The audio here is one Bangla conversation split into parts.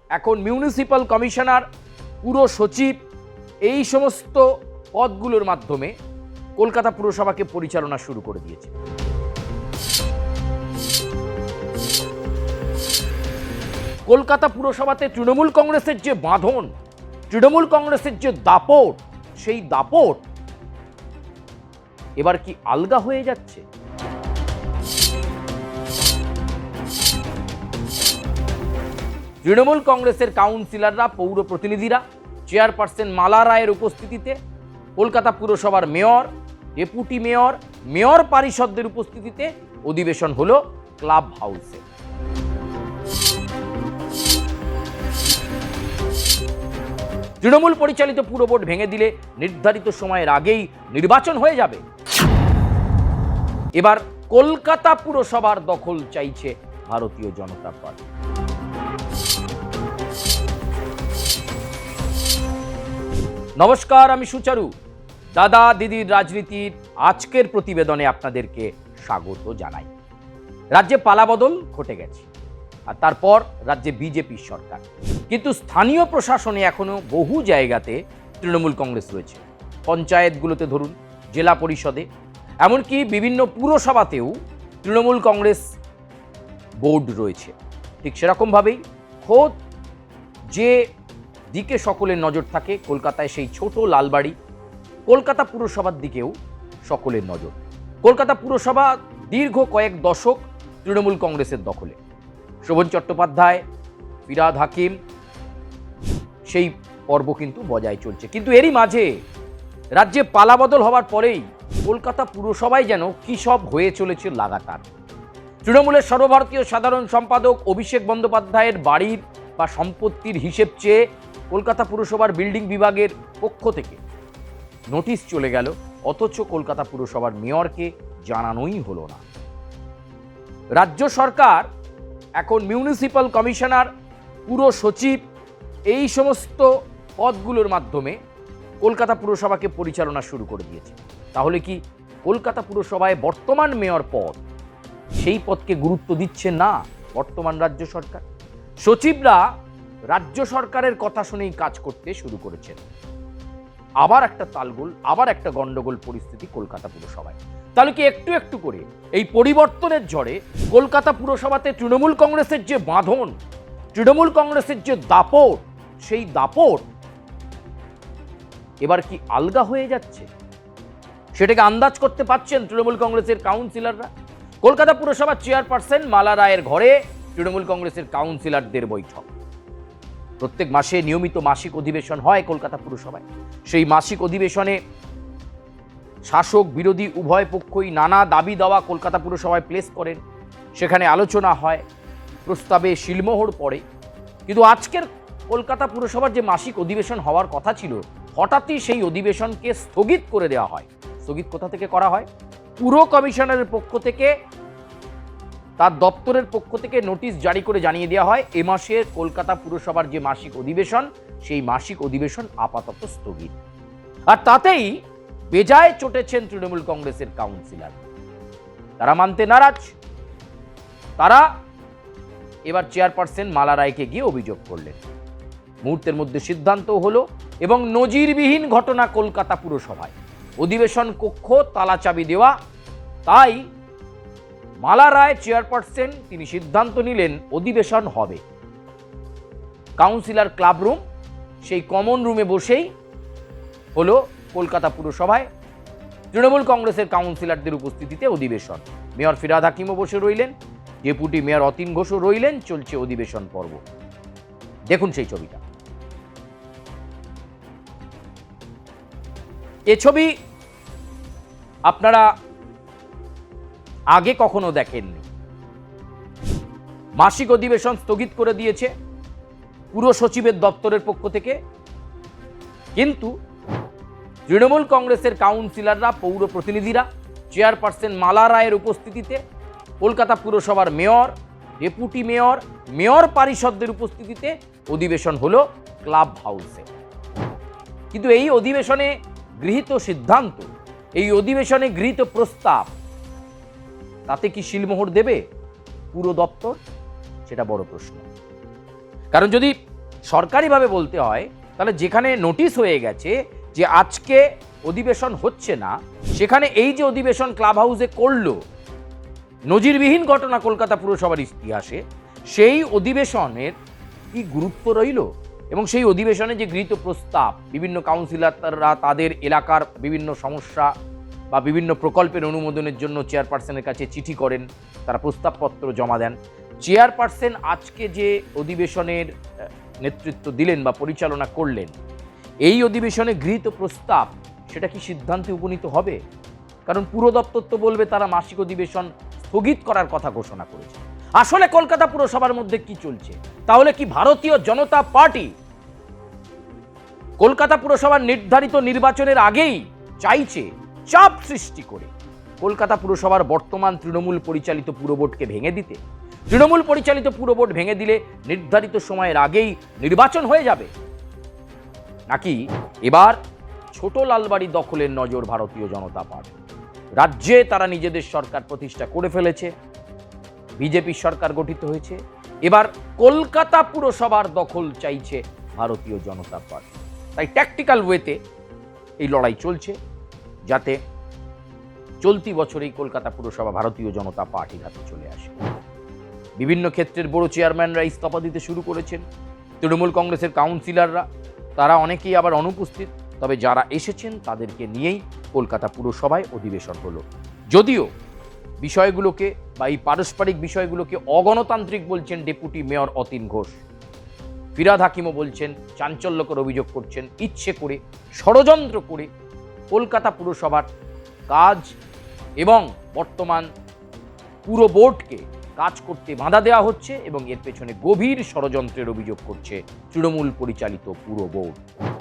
এখন মিউনিসিপ্যাল কমিশনার, পুর সচিব, এই সমস্ত পদগুলোর মাধ্যমে কলকাতা পুরসভাকে পরিচালনা শুরু করে দিয়েছে। কলকাতা পুরসভাতে তৃণমূল কংগ্রেসের যে বাঁধন, তৃণমূল কংগ্রেসের যে দাপট, সেই দাপট এবার কি আলগা হয়ে যাচ্ছে? তৃণমূল কংগ্রেসের কাউন্সিলররা, পৌর প্রতিনিধিরা, চেয়ারপারসন মালা রায়ের উপস্থিতিতে কলকাতা পুরসভার মেয়র, ডেপুটি মেয়র, মেয়র পারিষদদের উপস্থিতিতে অধিবেশন হলো ক্লাব হাউসে। তৃণমূল পরিচালিত পুর বোর্ড ভেঙে দিলে নির্ধারিত সময়ের আগেই নির্বাচন হয়ে যাবে। এবার কলকাতা পুরসভার দখল চাইছে ভারতীয় জনতা পার্টি। নমস্কার, আমি সুচারু। দাদা দিদির রাজনীতির আজকের প্রতিবেদনে আপনাদেরকে স্বাগত জানাই। রাজ্যে পালাবদল ঘটে গেছে, আর তারপর রাজ্যে বিজেপির সরকার, কিন্তু স্থানীয় প্রশাসনে এখনো বহু জায়গাতে তৃণমূল কংগ্রেস রয়েছে। পঞ্চায়েতগুলোতে ধরুন, জেলা পরিষদে, এমনকি বিভিন্ন পুরসভাতেও তৃণমূল কংগ্রেস বোর্ড রয়েছে। ঠিক সেরকমভাবেই খোদ যে দিকে সকলের নজর থাকে কলকাতায়, সেই ছোট লালবাড়ি কলকাতা পুরসভার দিকেও সকলের নজর। কলকাতা পুরসভা দীর্ঘ কয়েক দশক তৃণমূল কংগ্রেসের দখলে। শোভন চট্টোপাধ্যায়, ফিরহাদ হাকিম, সেই পর্ব কিন্তু বজায় চলছে। কিন্তু এরই মাঝে রাজ্যে পালাবদল হওয়ার পরেই কলকাতা পুরসভায় যেন কী সব হয়ে চলেছে লাগাতার। তৃণমূলের সর্বভারতীয় সাধারণ সম্পাদক অভিষেক বন্দ্যোপাধ্যায়ের বাড়ির বা সম্পত্তির হিসেব চেয়ে কলকাতা পুরসভার বিল্ডিং বিভাগের পক্ষ থেকে নোটিশ চলে গেল, অথচ কলকাতা পুরসভার মেয়রকে জানানোই হলো না। রাজ্য সরকার এখন মিউনিসিপ্যাল কমিশনার, পুর সচিব, এই সমস্ত পদগুলোর মাধ্যমে কলকাতা পুরসভাকে পরিচালনা শুরু করে দিয়েছে। তাহলে কি কলকাতা পুরসভায় বর্তমান মেয়র পদ, সেই পদকে গুরুত্ব দিচ্ছে না বর্তমান রাজ্য সরকার? সচিবরা রাজ্য সরকারের কথা শুনেই কাজ করতে শুরু করেছেন। আবার একটা তালগোল, আবার একটা গন্ডগোল পরিস্থিতি কলকাতা পুরসভায়। তাহলে কি একটু একটু করে এই পরিবর্তনের ঝড়ে কলকাতা পুরসভাতে তৃণমূল কংগ্রেসের যে বাঁধন, তৃণমূল কংগ্রেসের যে দাপট, সেই দাপট এবার কি আলগা হয়ে যাচ্ছে? সেটাকে আন্দাজ করতে পারছেন তৃণমূল কংগ্রেসের কাউন্সিলররা। কলকাতা পুরসভার চেয়ারপারসন মালা রায়ের ঘরে তৃণমূল কংগ্রেসের কাউন্সিলরদের বৈঠক। প্রত্যেক মাসে নিয়মিত মাসিক অধিবেশন হয় কলকাতা পুরসভায়। সেই মাসিক অধিবেশনে শাসক বিরোধী উভয় পক্ষই নানা দাবি দাওয়া কলকাতা পুরসভায় প্লেস করেন। সেখানে আলোচনা হয়, প্রস্তাবে শিলমোহর পড়ে। কিন্তু আজকের কলকাতা পুরসভার যে মাসিক অধিবেশন হওয়ার কথা ছিল, হঠাৎই সেই অধিবেশনকে স্থগিত করে দেওয়া হয়। স্থগিত কোথা থেকে করা হয়? পুর কমিশনারের পক্ষ থেকে, তার দপ্তরের পক্ষ থেকে নোটিশ জারি করে জানিয়ে দেওয়া হয় এ মাসে কলকাতা পুরসভার যে মাসিক অধিবেশন, সেই মাসিক অধিবেশন আপাতত স্থগিত। আর তাতেই বেজায় চটেছেন তৃণমূল কংগ্রেসের কাউন্সিলর। তারা মানতে নারাজ। তারা এবার চেয়ারপারসন মালা রায়কে গিয়ে অভিযোগ করলেন। মুহূর্তের মধ্যে সিদ্ধান্ত হলো এবং নজিরবিহীন ঘটনা কলকাতা পুরসভায়। অধিবেশন কক্ষ তালা চাবি দেওয়া। তাই মালা রায় চেয়ারপারসন, তিনি সিদ্ধান্ত নিলেন অধিবেশন হবে কাউন্সিলর ক্লাব রুম, সেই কমন রুমে বসেই হলো কলকাতা পুরসভায় তৃণমূল কংগ্রেসের কাউন্সিলরদের উপস্থিতিতে অধিবেশন। মেয়র ফিরহাদ হাকিমও বসে রইলেন, ডেপুটি মেয়র অতীন ঘোষও রইলেন। চলছে অধিবেশন পর্ব। দেখুন সেই ছবিটা। এ ছবি আপনারা আগে কখনো দেখেননি। মাসিক অধিবেশন স্থগিত করে দিয়েছে পুর সচিবের দপ্তরের পক্ষ থেকে, কিন্তু তৃণমূল কংগ্রেসের কাউন্সিলররা, পৌর প্রতিনিধিরা, চেয়ারপারসন মালা রায়ের উপস্থিতিতে কলকাতা পুরসভার মেয়র, ডেপুটি মেয়র, মেয়র পারিষদদের উপস্থিতিতে অধিবেশন হলো ক্লাব হাউসে। কিন্তু এই অধিবেশনে গৃহীত সিদ্ধান্ত, এই অধিবেশনে গৃহীত প্রস্তাব, তাতে কি শিলমোহর দেবে পুরো দপ্তর? সেটা বড় প্রশ্ন। কারণ যদি সরকারিভাবে বলতে হয়, তাহলে যেখানে নোটিশ হয়ে গেছে যে আজকে অধিবেশন হচ্ছে না, সেখানে এই যে অধিবেশন ক্লাব হাউসে করলো, নজিরবিহীন ঘটনা কলকাতা পুরসভার ইতিহাসে, সেই অধিবেশনের কি গুরুত্ব রইল? এবং সেই অধিবেশনে যে গৃহীত প্রস্তাব, বিভিন্ন কাউন্সিলররা তাদের এলাকার বিভিন্ন সমস্যা বা বিভিন্ন প্রকল্পের অনুমোদনের জন্য চেয়ারপারসনের কাছে চিঠি করেন, তারা প্রস্তাবপত্র জমা দেন। চেয়ারপারসন আজকে যে অধিবেশনের নেতৃত্ব দিলেন বা পরিচালনা করলেন, এই অধিবেশনে গৃহীত প্রস্তাব সেটা কি সিদ্ধান্তে উপনীত হবে? কারণ পুর দপ্তর তো বলবে তারা মাসিক অধিবেশন স্থগিত করার কথা ঘোষণা করেছে। আসলে কলকাতা পুরসভার মধ্যে কি চলছে? তাহলে কি ভারতীয় জনতা পার্টি কলকাতা পুরসভার নির্ধারিত নির্বাচনের আগেই চাইছে চাপ সৃষ্টি করে কলকাতা পুরসভার বর্তমান তৃণমূল পরিচালিত পুর বোর্ডকে ভেঙে দিতে? তৃণমূল পরিচালিত পুর বোর্ড ভেঙে দিলে নির্ধারিত সময়ের আগেই নির্বাচন হয়ে যাবে? নাকি এবার ছোট লালবাড়ি দখলের নজর ভারতীয় জনতা পার্টি? রাজ্যে তারা নিজেদের সরকার প্রতিষ্ঠা করে ফেলেছে, বিজেপি সরকার গঠিত হয়েছে, এবার কলকাতা পুরসভার দখল চাইছে ভারতীয় জনতা পার্টি। তাই ট্যাকটিক্যাল ওয়েতে এই লড়াই চলছে, যাতে চলতি বছরেই কলকাতা পুরসভা ভারতীয় জনতা পার্টির হাতে চলে আসে। বিভিন্ন ক্ষেত্রের বড় চেয়ারম্যানরা ইস্তফা দিতে শুরু করেছেন। তৃণমূল কংগ্রেসের কাউন্সিলররা তারা অনেকেই আবার অনুপস্থিত, তবে যারা এসেছেন তাদেরকে নিয়েই কলকাতা পুরসভায় অধিবেশন হলো। যদিও বিষয়গুলোকে বা এই পারস্পরিক বিষয়গুলোকে অগণতান্ত্রিক বলছেন ডেপুটি মেয়র অতীন ঘোষ। ফিরহাদ হাকিমও বলছেন, চাঞ্চল্যকর অভিযোগ করছেন, ইচ্ছে করে ষড়যন্ত্র করে কলকাতা পুরসভার কাজ এবং বর্তমান পুর বোর্ডকে কাজ করতে বাধা দেওয়া হচ্ছে এবং এর পেছনে গভীর ষড়যন্ত্রের অভিযোগ করছে তৃণমূল পরিচালিত পুর বোর্ড।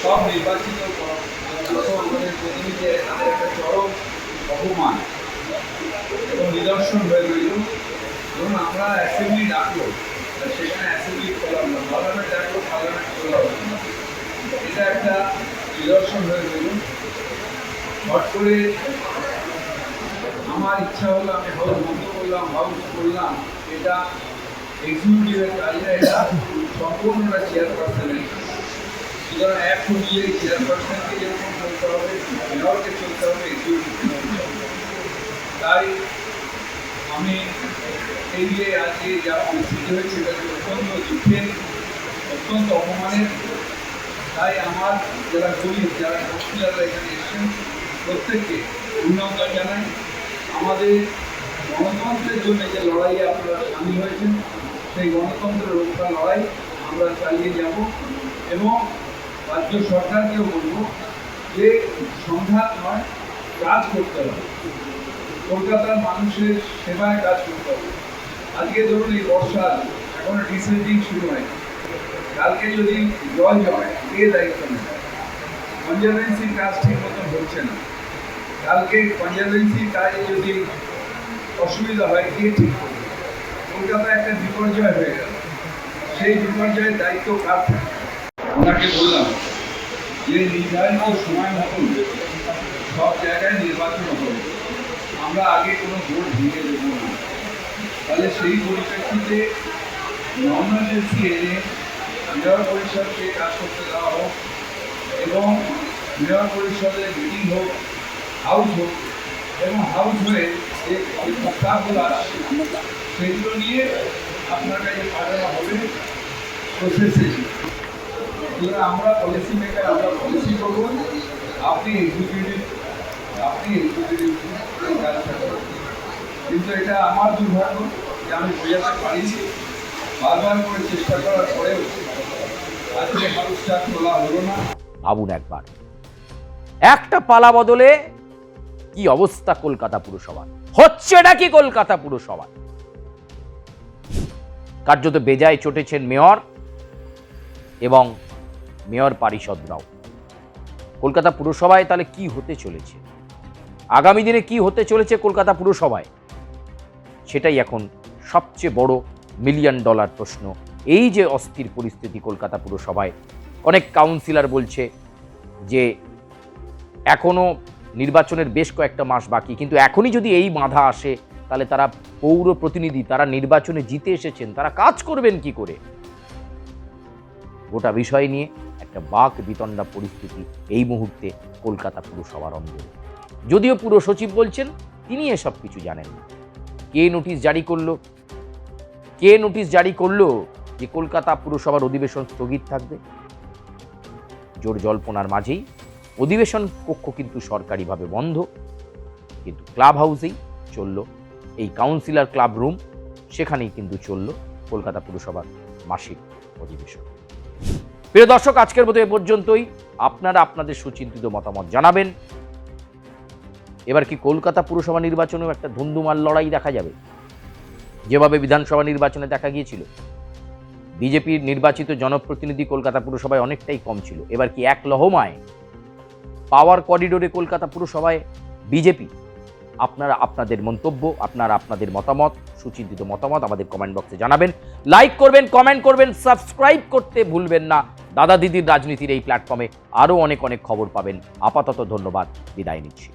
সব নির্বাচিত প্রতিনিধিদের একটা চরম অপমান এবং নিদর্শন হয়ে রইল। ধরুন আমরা অ্যাসেম্বলি ডাকলো, সেখানে অ্যাসেম্বলি করলাম না, পার্লামেন্ট ডাকলো, পার্লামেন্ট করলাম না, এটা একটা নিদর্শন হয়ে রইল। হট করে আমার ইচ্ছা হলো আমি হাউস বন্ধ করলাম, হাউস করলাম, এটা এক্সিকিউটিভের কাজ না, এটা সম্পূর্ণটা চেয়ারপারসনের। সুতরাং এক অনুযায়ী চেয়ারপারসনকে যেরকম চলতে হবে, মেয়রকে চলতে হবে, এক্সিকিউটিভকে চলতে হবে। তাই আমি এই যে আজকে যা পরিস্থিতি হয়েছে এটাকে অত্যন্ত দুঃখের, অত্যন্ত অপমানের। তাই আমার যারা গরিব, যারা কাউন্সিলররা এখানে এসেছেন, প্রত্যেককে অভিনন্দন জানাই। আমাদের গণতন্ত্রের জন্য যে লড়াইয়ে আপনারা সামিল হয়েছেন, সেই গণতন্ত্রের রক্ষা লড়াই আমরা চালিয়ে যাব এবং রাজ্য সরকারকেও বলব যে সংঘাত নয়, কাজ করতে হবে, কলকাতার মানুষের সেবায় কাজ করতে হবে। আজকে ধরুন এই বর্ষা এখনো ডিসেন্ডিং শুরু হয়, কালকে যদি জল জমায় কে দায়িত্ব নেবে? কনজারভেন্সির কাজ ঠিক মতন হচ্ছে না, কালকে কনজারভেন্সির কাজে যদি অসুবিধা হয় কে ঠিক করবে? কলকাতা একটা বিপর্যয় হয়ে গেল, সেই বিপর্যয়ের দায়িত্ব কার থাকে? ওনাকে বললাম যে নির্ধারিত সময় মতন সব জায়গায় নির্বাচন হবে, আমরা আগে কোনো ভোট ভেঙে দেবো না। তাহলে সেই পরিপ্রেক্ষিতে নমিনেশন এনে মেয়র পরিষদকে কাজ করতে দেওয়া হোক এবং মেয়র পরিষদের মিটিং হোক, হাউস হোক, এবং হাউস হয়ে যে প্রস্তাবগুলো আসছে সেগুলো নিয়ে আপনার কাছে পাঠানো হবে প্রসেসে। সুতরাং আমরা পলিসি মেকার, আমরা পলিসি করবো, আপনি এক্সিকিউটিভ কাজটা করবেন। কিন্তু এটা আমার দুর্ভাগ্য যে আমি বোঝাতে পারিনি, বারবার করে চেষ্টা করার পরেও আজকে হাউসটা খোলা হলো না। ভাবুন একবার, একটা পালা বদলে কি অবস্থা কলকাতা পুরসভা, হচ্ছেটা কি কলকাতা পুরসভা? কার্যত বেজায় চটেছেন মেয়র এবং মেয়র পারিষদরাও। কলকাতা পুরসভায় তাহলে কি হতে চলেছে, আগামী দিনে কি হতে চলেছে কলকাতা পুরসভায়, সেটাই এখন সবচেয়ে বড় $1 মিলিয়ন প্রশ্ন। এই যে অস্থির পরিস্থিতি কলকাতা পুরসভায়, অনেক কাউন্সিলর বলছে যে এখনো নির্বাচনের বেশ কয়েকটা মাস বাকি, কিন্তু এখনই যদি এই বাধা আসে তাহলে তারা পৌর প্রতিনিধি, তারা নির্বাচনে জিতে এসেছেন, তারা কাজ করবেন কি করে? গোটা বিষয় নিয়ে একটা বাক বিতণ্ডা পরিস্থিতি এই মুহূর্তে কলকাতা পুরসভার অন্দরে। যদিও পুর সচিব বলছেন তিনি এসব কিছু জানেন না। কে নোটিশ জারি করলো যে কলকাতা পুরসভার অধিবেশন স্থগিত থাকবে? জোর জল্পনার মাঝেই অধিবেশন কক্ষ কিন্তু সরকারিভাবে বন্ধ, কিন্তু ক্লাব হাউসেই চলল, এই কাউন্সিলর ক্লাব রুম, সেখানেই কিন্তু চলল কলকাতা পুরসভার মাসিক অধিবেশন। প্রিয় দর্শক, আজকের মতো এ পর্যন্তই। আপনারা আপনাদের সুচিন্তিত মতামত জানাবেন। এবার কি কলকাতা পুরসভা নির্বাচনেও একটা ধুন্ধুমার লড়াই দেখা যাবে, যেভাবে বিধানসভা নির্বাচনে দেখা গিয়েছিল? বিজেপির নির্বাচিত জনপ্রতিনিধি কলকাতা পুরসভায় অনেকটাই কম ছিল। এবার কি এক লহমায় পাওয়ার করিডোরে কলকাতা পুরসভায় বিজেপি? আপনারা আপনাদের মন্তব্য, আপনারা আপনাদের মতামত, সুচিন্তিত মতামত আমাদের কমেন্ট বক্সে জানাবেন। লাইক করবেন, কমেন্ট করবেন, সাবস্ক্রাইব করতে ভুলবেন না। দাদা দিদির রাজনীতির এই প্ল্যাটফর্মে আরও অনেক খবর পাবেন। আপাতত ধন্যবাদ, বিদায় নিচ্ছি।